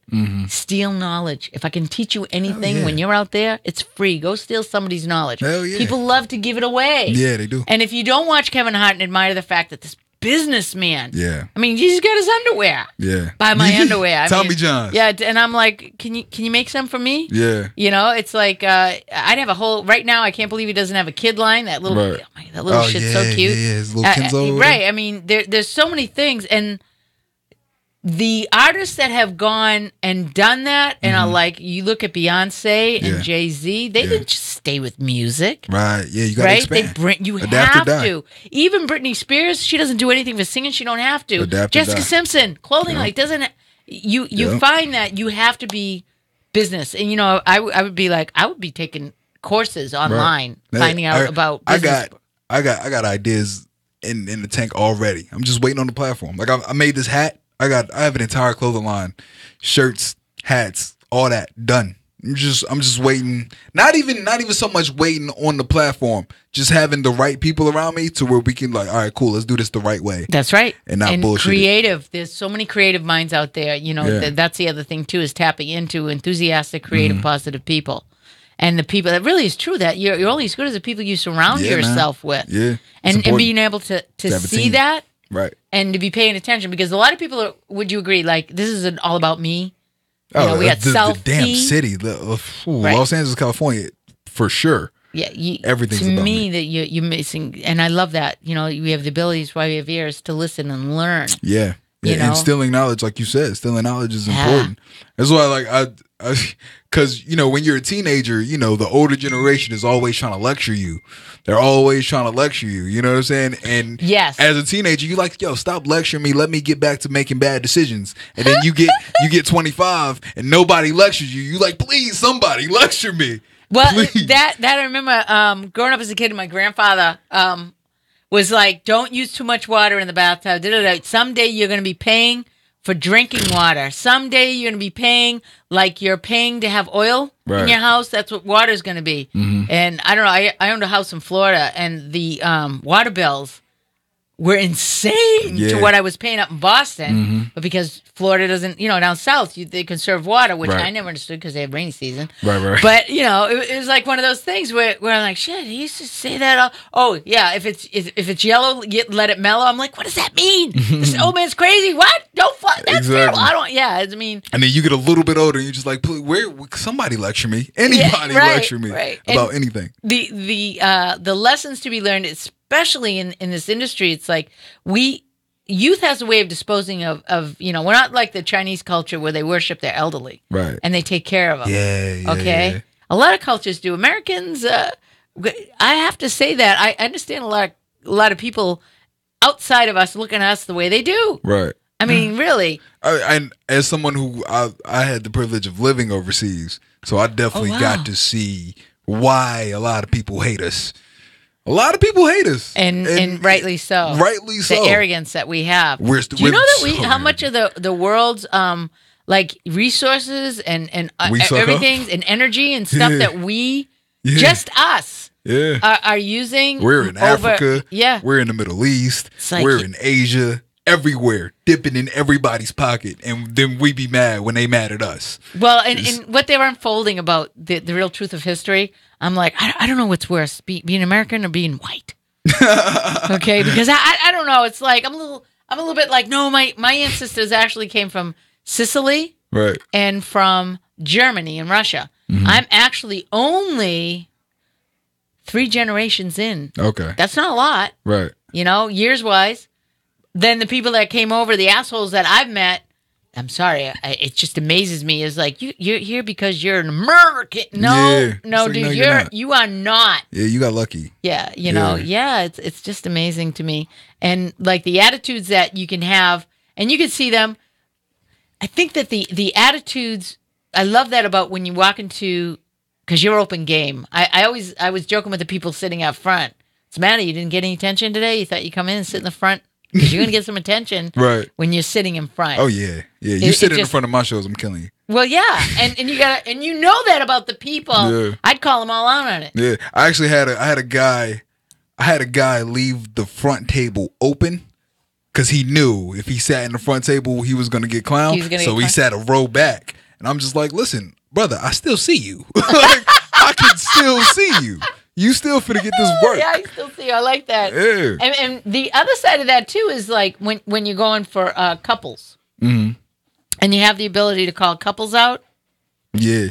Steal knowledge. If I can teach you anything yeah. when you're out there, it's free. Go steal somebody's knowledge. Hell yeah. People love to give it away. Yeah, they do. And if you don't watch Kevin Hart and admire the fact that this businessman, Yeah. I mean, he's got his underwear. Yeah. Buy my underwear. I Tommy mean, John's. Yeah, and I'm like, can you make some for me? Yeah. It's like I'd have a whole. Right now, I can't believe he doesn't have a kid line. That little, Right. oh my, that little shit's so cute. Yeah, his little Kenzo over right. I mean, there's so many things, and the artists that have gone and done that, and are like, you look at Beyonce and Yeah. Jay-Z, they didn't just stay with music. Right. Yeah, you got to Right, expand. you Adapt or have die. to. Even Britney Spears, she doesn't do anything for singing. She don't have to. Adapt or Jessica die. Simpson, clothing like doesn't. You Yeah. find that you have to be business, and I would be like, I would be taking courses online, Right. finding out about. I Business. got ideas in the tank already. I'm just waiting on the platform. Like I made this hat. I have an entire clothing line, shirts, hats, all that done. I'm just waiting. Not even so much waiting on the platform. Just having the right people around me to where we can like, all right, cool, let's do this the right way. That's right. And not bullshit it. Creative. There's so many creative minds out there. Yeah. That's the other thing too, is tapping into enthusiastic, creative, positive people. And the people, that really is true, that you're only as good as the people you surround Yeah, man. yourself with. Yeah. It's And important. being able to have a see team. that Right. and to be paying attention, because a lot of people would you agree, like, this isn't all about me? We got the damn selfie. city, Right. Los Angeles, California, for sure. Yeah, Everything's to about me me. that you're missing, and I love that. We have the abilities while we have ears to listen and learn. Yeah. You know? Instilling knowledge, like you said, instilling knowledge is Yeah. important. That's why, like, Because, when you're a teenager, the older generation is always trying to lecture you. They're always trying to lecture you. You know what I'm saying? And yes, as a teenager, you like, stop lecturing me. Let me get back to making bad decisions. And then you get 25 and nobody lectures you. You like, please, somebody lecture me. Well, please. that I remember growing up as a kid, my grandfather was like, don't use too much water in the bathtub. Someday you're going to be paying for drinking water. Someday you're going to be paying like you're paying to have oil in your house. That's what water is going to be. Mm-hmm. And I don't know, I owned a house in Florida, and the water bills were insane to what I was paying up in Boston. Mm-hmm. But because Florida doesn't, down south, they conserve water, which I never understood because they have rainy season. Right. But, it was like one of those things where I'm like, shit, he used to say that. Oh, yeah, if it's yellow, let it mellow. I'm like, what does that mean? This old man's crazy. What? Don't fuck. That's terrible. I mean. And then you get a little bit older and you're just like, where somebody lecture me. Anybody lecture me about anything. The lessons to be learned, especially in this industry, it's like youth has a way of disposing of we're not like the Chinese culture where they worship their elderly, right? And they take care of them. Yeah. Okay. A lot of cultures do. Americans, I have to say that I understand a lot of people outside of us looking at us the way they do. Right. I mean, really. And as someone who I had the privilege of living overseas, so I definitely got to see why a lot of people hate us. A lot of people hate us, and rightly so. Rightly so. The arrogance that we have. Do you know that how much of the world's like resources and everything and energy and stuff that we just us are using? We're in Africa. Yeah, we're in the Middle East. Like, we're in Asia. Everywhere, dipping in everybody's pocket, and then we be mad when they mad at us. Well, and what they were unfolding about the real truth of history, I'm like, I don't know what's worse, being American or being white. Okay, because I don't know. It's like I'm a little bit like, no, my ancestors actually came from Sicily, right, and from Germany and Russia. Mm-hmm. I'm actually only 3 generations in. Okay, that's not a lot, right? Years wise. Then the people that came over, the assholes that I've met, I'm sorry, it just amazes me. Is like you're here because you're an American. No, dude, you are not. Yeah, you got lucky. Yeah, it's just amazing to me, and like the attitudes that you can have, and you can see them. I think that the attitudes, I love that about when you walk into, because you're open game. I was joking with the people sitting out front. What's the matter? You didn't get any attention today? You thought you'd come in and sit in the front? Because you're going to get some attention when you're sitting in front. Oh, yeah. Yeah, you sit in front of my shows, I'm killing you. Well, yeah, and you got, and you know that about the people. Yeah. I'd call them all out on it. Yeah, I actually had a guy leave the front table open because he knew if he sat in the front table, he was going to get clowned. So he sat a row back. And I'm just like, listen, brother, I still see you. Like, I can still see you. You still finna get this work. Yeah, I still see you. I like that. Yeah. And the other side of that, too, is like when you're going for couples. Mm-hmm. And you have the ability to call couples out. Yeah.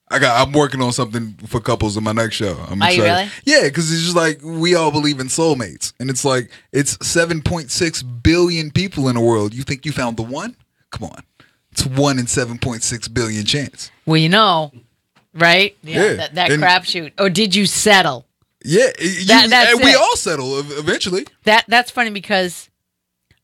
I'm working on something for couples in my next show. I'm excited. Are you really? Yeah, because it's just like we all believe in soulmates. And it's like, it's 7.6 billion people in the world. You think you found the one? Come on. It's 1 in 7.6 billion chance. Well, right? Yeah. That crapshoot. Or did you settle? Yeah. We all settle eventually. That's funny because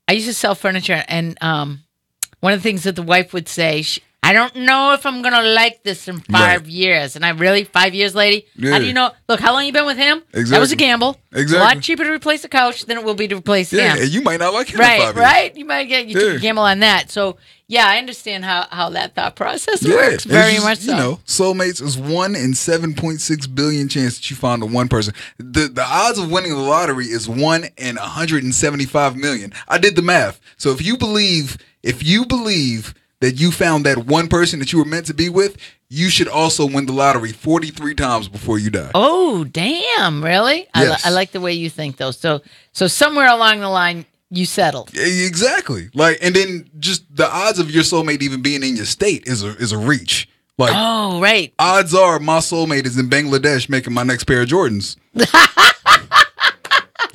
I used to sell furniture, and one of the things that the wife would say, I don't know if I'm going to like this in 5 years. And 5 years, lady? Yeah. How do you know? Look, how long you been with him? Exactly. That was a gamble. Exactly. It's a lot cheaper to replace a couch than it will be to replace him. Yeah, and you might not like him in 5 years. Right? You might took a gamble on that. So, yeah, I understand how that thought process works. Very much so. You know, soulmates is 1 in 7.6 billion chance that you found the one person. The odds of winning the lottery is 1 in 175 million. I did the math. So if you believe that you found that one person that you were meant to be with, you should also win the lottery 43 times before you die. Oh, damn. Really? Yes. I like the way you think, though. So somewhere along the line, you settled. Exactly. And then just the odds of your soulmate even being in your state is a reach. Oh, right. Odds are my soulmate is in Bangladesh making my next pair of Jordans.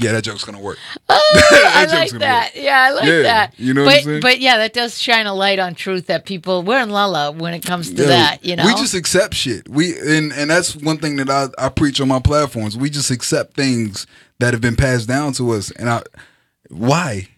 yeah, that joke's gonna work. I like that. Yeah, I like that. You know what I'm saying? But yeah, that does shine a light on truth that people, we're in la-la when it comes to that, you know? We just accept shit. And that's one thing that I preach on my platforms. We just accept things that have been passed down to us. And why?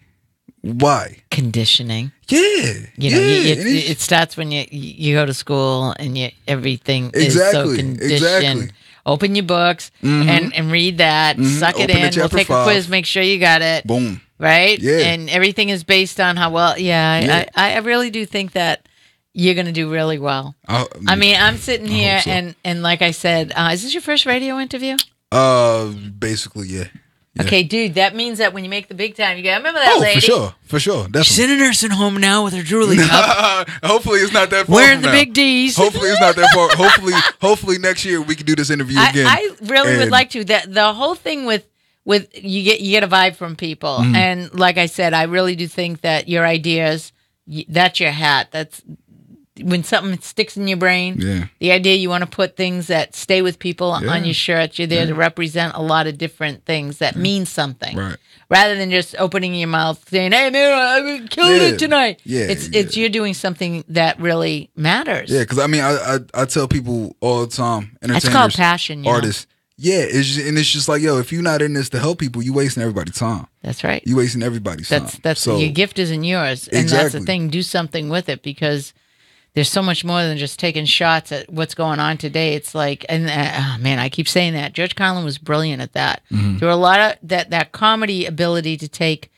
Conditioning. Yeah. You know, it starts when you go to school and everything is so conditioned. Exactly. Open your books and read that. Suck it in. We'll take a quiz. Make sure you got it. Boom. Right? Yeah. And everything is based on how well. Yeah. I really do think that you're going to do really well. I mean, I'm sitting here so. and like I said, is this your first radio interview? Basically, yeah. Okay, dude, that means that when you make the big time, you go, remember that lady? For sure. Definitely. She's in a nursing home now with her drooling cup. Hopefully it's not that far Wearing from the now. big D's. Hopefully it's not that far. Hopefully next year we can do this interview again. I really would like to. The whole thing with you get a vibe from people, and like I said, I really do think that your ideas, that's your hat. That's when something sticks in your brain. Yeah. The idea you want to put things that stay with people on your shirts. You're there to represent a lot of different things that mean something. Right. Rather than just opening your mouth saying, "Hey man, I killed it tonight." Yeah. It's you're doing something that really matters. Yeah, because I mean, I tell people all the time, entertainers, That's called passion, you artists. Yeah, it's just like, yo, if you're not in this to help people, you wasting everybody's time. That's right. You wasting everybody's time. That's so, your gift isn't yours, and that's the thing. Do something with it because there's so much more than just taking shots at what's going on today. It's like, and man, I keep saying that. George Carlin was brilliant at that. There were a lot of that comedy ability to take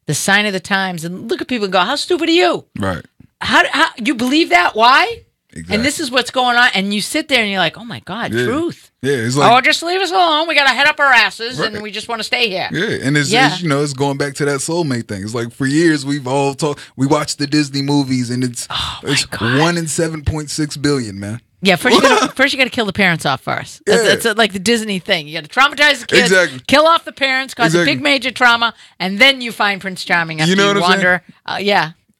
the sign of the times and look at people and go, "How stupid are you? Right? How you believe that? Why?" Exactly. And this is what's going on, and you sit there and you're like, "Oh my God, truth." Yeah, it's like, just leave us alone. We got to head up our asses, and we just want to stay here. Yeah, and it's it's going back to that soulmate thing. It's like for years we've all talked. We watched the Disney movies, and it's 1 in 7.6 billion, man. Yeah, first you got to kill the parents off first. That's like the Disney thing. You got to traumatize the kids, kill off the parents, cause a big major trauma, and then you find Prince Charming after you wander.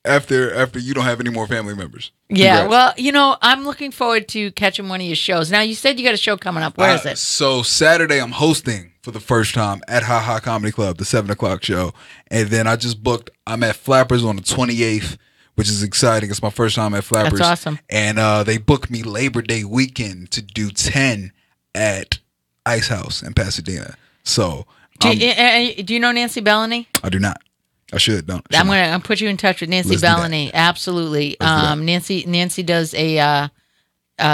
After you don't have any more family members. Yeah, well, I'm looking forward to catching one of your shows. Now, you said you got a show coming up. Where is it? So Saturday, I'm hosting for the first time at Ha Ha Comedy Club, the 7 o'clock show. And then I just booked, I'm at Flappers on the 28th, which is exciting. It's my first time at Flappers. That's awesome. And they booked me Labor Day weekend to do 10 at Ice House in Pasadena. So do you know Nancy Bellany? I do not. I should, don't. I'm gonna put you in touch with Nancy Bellany. Absolutely. Nancy does a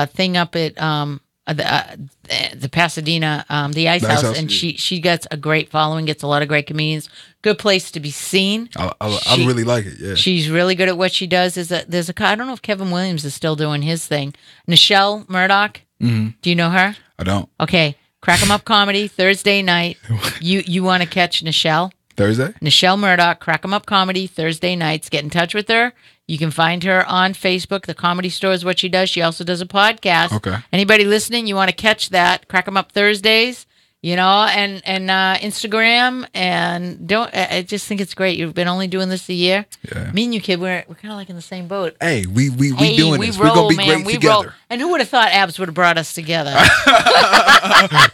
thing up at the Pasadena, the Ice House, and she gets a great following, gets a lot of great comedians. Good place to be seen. I really like it. Yeah, she's really good at what she does. There's a I don't know if Kevin Williams is still doing his thing. Nichelle Murdoch. Do you know her? I don't. Okay, Crack 'em Up Comedy Thursday night. You want to catch Nichelle? Thursday? Nichelle Murdoch, Crack 'em Up Comedy, Thursday nights. Get in touch with her. You can find her on Facebook. The Comedy Store is what she does. She also does a podcast. Okay. Anybody listening, you want to catch that, Crack 'em Up Thursdays, and Instagram. And I just think it's great. You've been only doing this a year. Yeah. Me and you, kid, we're kind of like in the same boat. Hey, we doing this. We're going to be great together. Roll. And who would have thought Abs would have brought us together?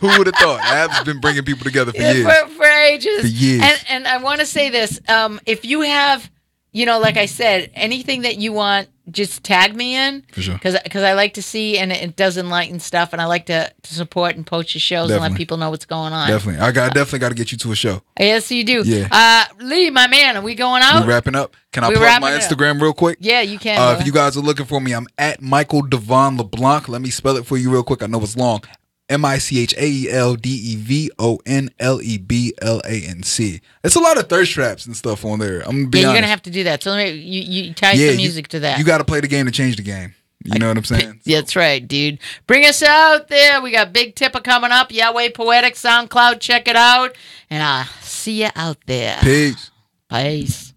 Who would have thought? Ab's been bringing people together for years. For ages. For years. And I want to say this. If you have, like I said, anything that you want, just tag me in. For sure. Because I like to see, and it does enlighten stuff, and I like to support and post your shows and let people know what's going on. Definitely. I definitely got to get you to a show. Yes, you do. Yeah. Lee, my man, are we going out? We wrapping up. Can I plug my Instagram real quick? Yeah, you can. If you guys are looking for me, I'm at Michael Devon LeBlanc. Let me spell it for you real quick. I know it's long. MICHAELDEVONLEBLANC. It's a lot of thirst traps and stuff on there. I'm gonna be honest. You're gonna have to do that. So you tie some music to that. You got to play the game to change the game. You know what I'm saying? That's right, dude. Bring us out there. We got Big Tipper coming up. Yahweh Poetic SoundCloud. Check it out, and I'll see you out there. Peace. Peace.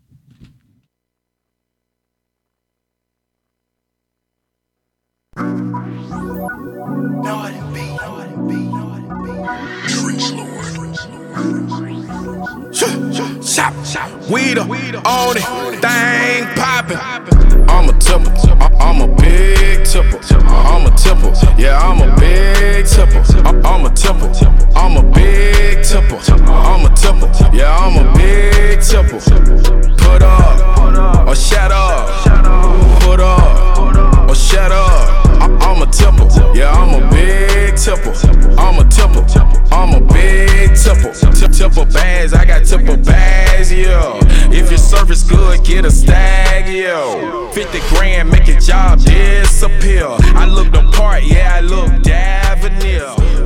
Weed on it, thing poppin'. I'm a tipper, I'm a big tipper. I'm a tipper. Yeah, I'm a big tipper. I'm a tipper. I'm a big tipper. I'm a tipper. Yeah, I'm a big tipper. Put up or shut up. Put up or shut up. I'm a tipper. Yeah, I'm a big tipper. I'm a tipper. I'm a big tipper. Tipper bags, I got tipper bags, yeah. If your service good, get a stag, yeah. 50 grand, make your job disappear. I look the part, yeah, I look Davenir.